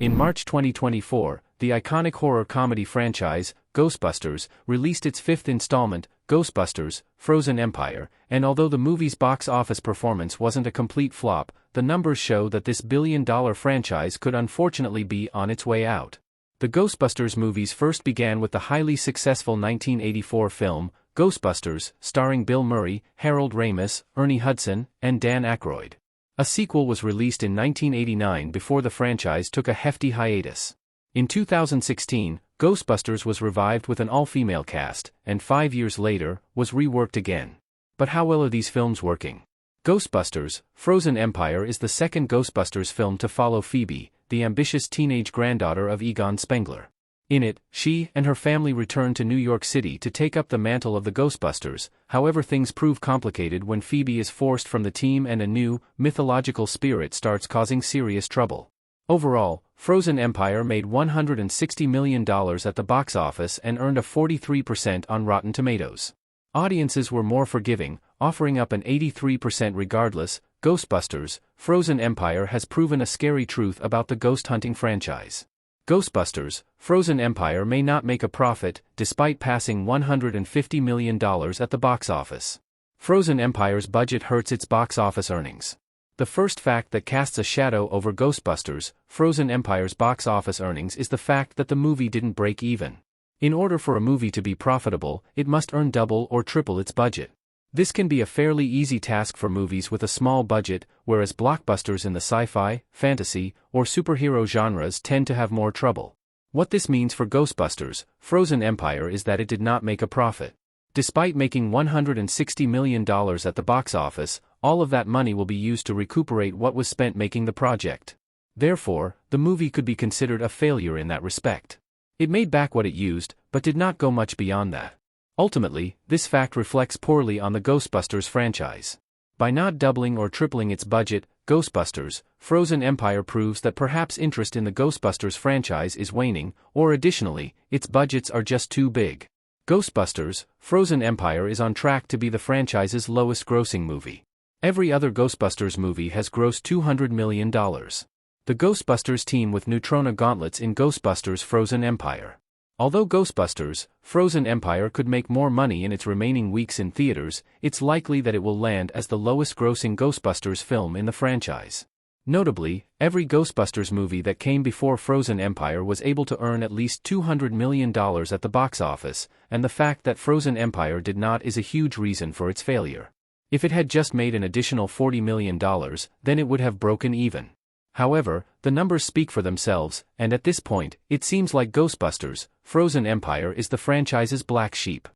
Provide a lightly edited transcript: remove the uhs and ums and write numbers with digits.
In March 2024, the iconic horror comedy franchise, Ghostbusters, released its fifth installment, Ghostbusters, Frozen Empire, and although the movie's box office performance wasn't a complete flop, the numbers show that this billion-dollar franchise could unfortunately be on its way out. The Ghostbusters movies first began with the highly successful 1984 film, Ghostbusters, starring Bill Murray, Harold Ramis, Ernie Hudson, and Dan Aykroyd. A sequel was released in 1989 before the franchise took a hefty hiatus. In 2016, Ghostbusters was revived with an all-female cast, and 5 years later, was reworked again. But how well are these films working? Ghostbusters, Frozen Empire is the second Ghostbusters film to follow Phoebe, the ambitious teenage granddaughter of Egon Spengler. In it, she and her family return to New York City to take up the mantle of the Ghostbusters. However, things prove complicated when Phoebe is forced from the team and a new, mythological spirit starts causing serious trouble. Overall, Frozen Empire made $160 million at the box office and earned a 43% on Rotten Tomatoes. Audiences were more forgiving, offering up an 83% regardless. Ghostbusters, Frozen Empire has proven a scary truth about the ghost hunting franchise. Ghostbusters, Frozen Empire may not make a profit, despite passing $150 million at the box office. Frozen Empire's budget hurts its box office earnings. The first fact that casts a shadow over Ghostbusters, Frozen Empire's box office earnings is the fact that the movie didn't break even. In order for a movie to be profitable, it must earn double or triple its budget. This can be a fairly easy task for movies with a small budget, whereas blockbusters in the sci-fi, fantasy, or superhero genres tend to have more trouble. What this means for Ghostbusters, Frozen Empire is that it did not make a profit. Despite making $160 million at the box office, all of that money will be used to recuperate what was spent making the project. Therefore, the movie could be considered a failure in that respect. It made back what it used, but did not go much beyond that. Ultimately, this fact reflects poorly on the Ghostbusters franchise. By not doubling or tripling its budget, Ghostbusters, Frozen Empire proves that perhaps interest in the Ghostbusters franchise is waning, or additionally, its budgets are just too big. Ghostbusters, Frozen Empire is on track to be the franchise's lowest-grossing movie. Every other Ghostbusters movie has grossed $200 million. The Ghostbusters team with Neutrona gauntlets in Ghostbusters Frozen Empire. Although Ghostbusters, Frozen Empire could make more money in its remaining weeks in theaters, it's likely that it will land as the lowest-grossing Ghostbusters film in the franchise. Notably, every Ghostbusters movie that came before Frozen Empire was able to earn at least $200 million at the box office, and the fact that Frozen Empire did not is a huge reason for its failure. If it had just made an additional $40 million, then it would have broken even. However, the numbers speak for themselves, and at this point, it seems like Ghostbusters, Frozen Empire is the franchise's black sheep.